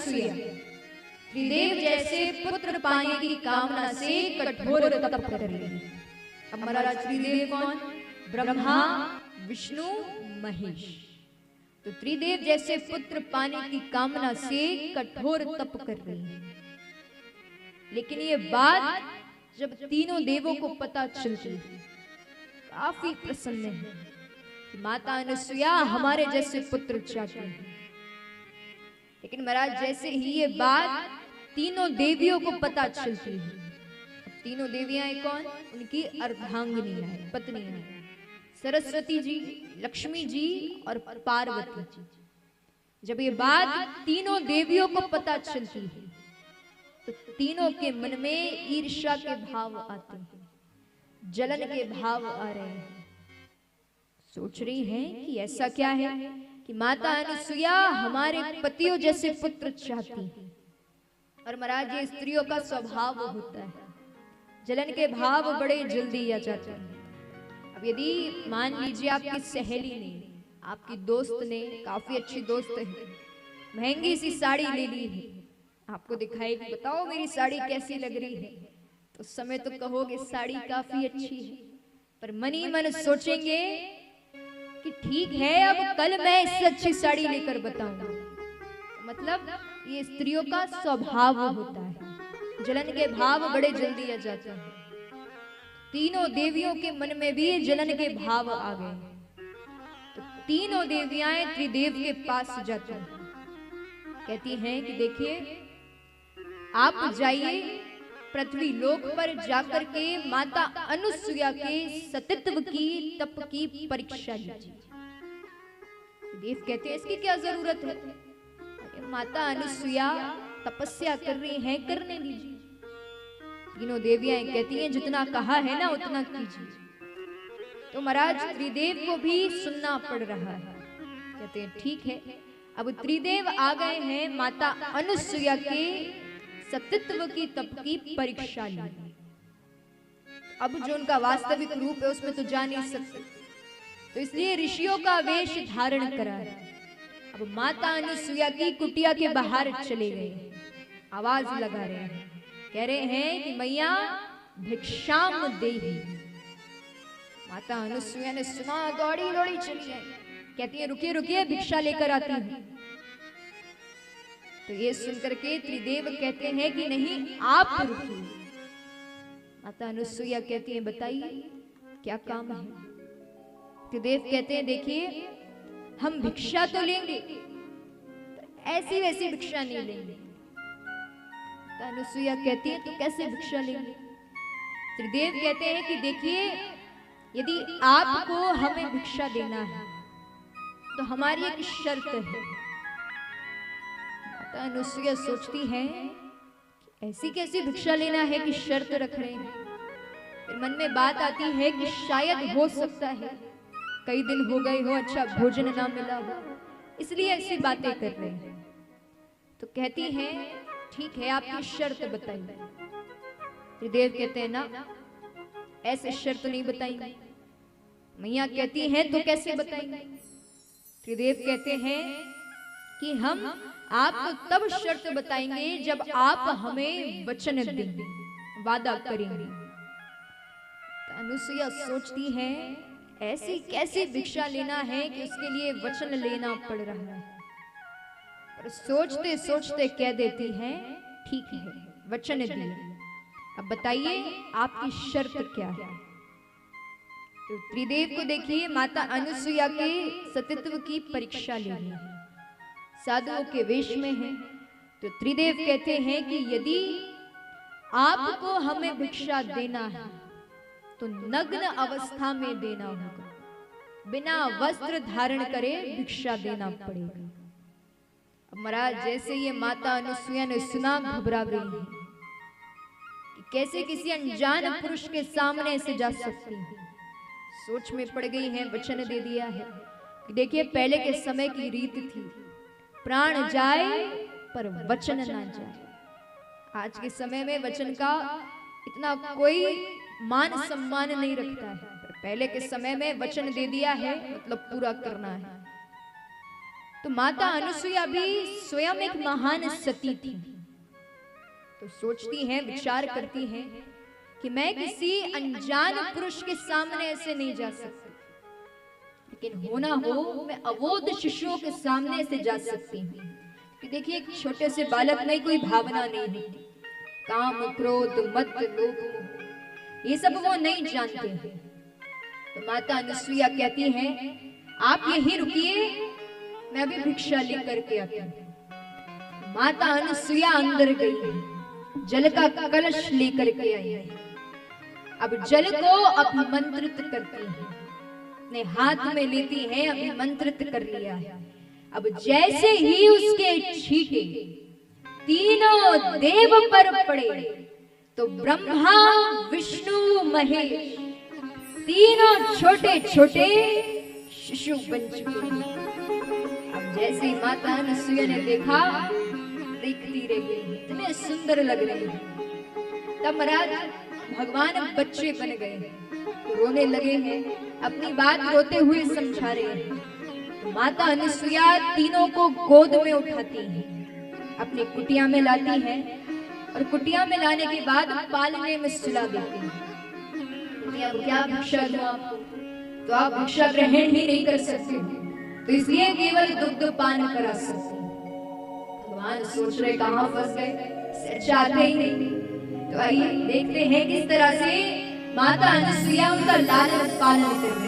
अनुसुईया त्रिदेव जैसे पुत्र पाने की कामना से कठोर तप कर रही। अब महाराज त्रिदेव कौन? ब्रह्मा, विष्णु, महेश। तो त्रिदेव जैसे पुत्र पाने की कामना से कठोर तप कर रही है। लेकिन ये बात जब तीनों देवों को पता चलती है, काफी प्रसन्न है कि माता अनुसुईया हमारे जैसे पुत्र चाहती है। लेकिन महाराज जैसे ही ये बात तीनों देवियों को पता चलती है, तीनों देवियां कौन? उनकी अर्धांगिनियां हैं, पत्नियां हैं, सरस्वती जी, लक्ष्मी जी और पार्वती जी। जब ये बात तीनों देवियों को पता चलती है तो तीनों के मन में ईर्ष्या के भाव आते हैं, जलन के भाव आ रहे हैं। सोच रही हैं कि ऐसा क्या है कि माता अनुसुईया हमारे पतियों जैसे पुत्र चाहती है। और महाराज ये स्त्रियों का स्वभाव होता है, जलन के भाव बड़े जल्दी आ जाते हैं। अब यदि मान लीजिए आपकी सहेली ने, आपकी दोस्त ने, काफी अच्छी दोस्त है, महंगी सी साड़ी ले ली है, आपको दिखाएगी, बताओ मेरी साड़ी कैसी लग रही है, तो उस समय तो कहोगे साड़ी काफी अच्छी है, पर मन ही मन सोचेंगे कि ठीक है, अब कल मैं इससे अच्छी साड़ी लेकर बताऊंगा। मतलब ये स्त्रियों का स्वभाव होता है, जलन के भाव बड़े जल्दी आ जाते हैं। तीनों देवियों के मन में भी जलन के भाव आ गए। तो तीनों देवियां त्रिदेव के पास जाती हैं, कहती हैं कि देखिए आप जाइए पृथ्वी लोक पर जाकर के माता अनुसुईया के सतीत्व की, तप की परीक्षा लीजिए। देव कहते हैं इसकी क्या जरूरत है, माता अनुसुईया तपस्या कर रही हैं, करने दीजिए। तीनों देवियां कहती हैं जितना कहा है ना उतना कीजिए। तो महाराज त्रिदेव को भी सुनना पड़ रहा है। कहते हैं ठीक है। अब त्रिदेव आ गए हैं माता अनुसुईया के सतीत्व की, तप की परीक्षा ली। अब जो उनका वास्तविक रूप है उसमें तो जा नहीं सकते, तो इसलिए ऋषियों का वेश धारण करा है। अब माता अनुसुईया की कुटिया के बाहर चले गए, आवाज लगा रहे हैं, कह रहे हैं कि मैया भिक्षाम देहि। माता अनुसुईया ने सुना, दौड़ी दौड़ी चली आई, कहती है रुकिए रुकिए भिक्षा लेकर आती हूं। तो ये सुनकर के त्रिदेव कहते हैं कि नहीं आप रुकिए। माता अनुसुईया कहती है बताइए क्या काम है। त्रिदेव कहते हैं देखिए हम भिक्षा तो लेंगे, ऐसी वैसी भिक्षा नहीं लेंगे। माता अनुसुईया कहती है तो कैसे भिक्षा लेंगे। त्रिदेव कहते हैं कि देखिए यदि आपको हमें भिक्षा देना है तो हमारी एक शर्त है। माता अनुसुईया सोचती है ऐसी कैसी भिक्षा लेना है कि शर्त रख रहे हैं। फिर मन में बात आती है कि शायद हो सकता है कई दिन हो गए हो, अच्छा भोजन ना मिला हो, इसलिए ऐसी बातें कर रहे हैं। तो कहती हैं ठीक है आपकी शर्त बताइए। त्रिदेव कहते हैं ना ऐसे शर्त नहीं बताएंगे। मैया कहती हैं तो कैसे बताएंगे। त्रिदेव कहते हैं कि हम आपको तब शर्त बताएंगे जब आप हमें वचन देंगे, वादा करेंगे। तो अनुसुईया सोचती है ऐसी कैसी भिक्षा लेना है कि उसके लिए वचन लेना पड़ रहा है। पर सोचते सोचते कह देती है ठीक है वचन दिए, अब बताइए आपकी शर्त क्या है। तो त्रिदेव को देखिए माता अनुसुईया के सतीत्व की परीक्षा लेनी है, साधुओं के वेश में है। तो त्रिदेव कहते हैं कि यदि आपको हमें भिक्षा देना है तो नग्न अवस्था में देना होगा, बिना वस्त्र धारण करे भिक्षा देना पड़ेगा। अब महाराज जैसे ये माता अनुसुईया ने सुना घबरा गई है कि कैसे किसी अनजान पुरुष के सामने से जा सकती है। सोच में पड़ गई है, वचन दे दिया है कि देखिए पहले के समय की रीत थी प्राण जाए पर वचन ना जाए। आज के समय में वचन का इतना कोई मान सम्मान नहीं रखता है, पर पहले के समय में वचन दे दिया है मतलब पूरा करना है। तो माता अनुसुईया भी स्वयं एक महान सती थी। तो सोचती है, विचार करती है कि मैं किसी अनजान पुरुष के सामने ऐसे नहीं जा सकती, लेकिन होना हो मैं अबोध शिशुओं के सामने से जा सकती हूँ। कि देखिए, एक छोटे से बालक में कोई भावना नहीं होती, काम क्रोध मद लोभ ये सब वो नहीं जानते हैं। तो माता अनुसुईया कहती है, आप यहीं रुकिए, मैं अभी भिक्षा लेकर के आती हूँ। माता अनुसुईया अंदर गई, जल का कलश लेकर के आई है। अब जल को अभिमंत्रित करती है, अपने हाथ में लेती है, अभिमंत्रित कर लिया है। अब जैसे ही उसके छींटे तीनों देव पर पड़े तो ब्रह्मा विष्णु महेश तीनों छोटे छोटे शिशु बन चुके हैं। अब जैसे माता अनुसुईया ने देखा, देखती रह गई, इतने सुंदर लग रहे हैं। तब महाराज भगवान बच्चे बन गए, तो रोने लगे हैं, अपनी बात रोते हुए समझा रहे हैं। तो माता अनुसुईया तीनों को गोद में उठाती है, अपनी कुटिया में लाती है, और कुटिया में लाने के बाद पालने में सुला देती है। अब क्या भिक्षा दूं आपको? तो आप भिक्षा ग्रहण ही नहीं कर सकते, तो इसलिए केवल दुग्ध पान करा सकते। भगवान सोच रहे कहां फंस गए, चाहते ही नहीं। तो आइए देखते हैं किस तरह से माता अनुसुईया उनका लालन पालन कर रही है।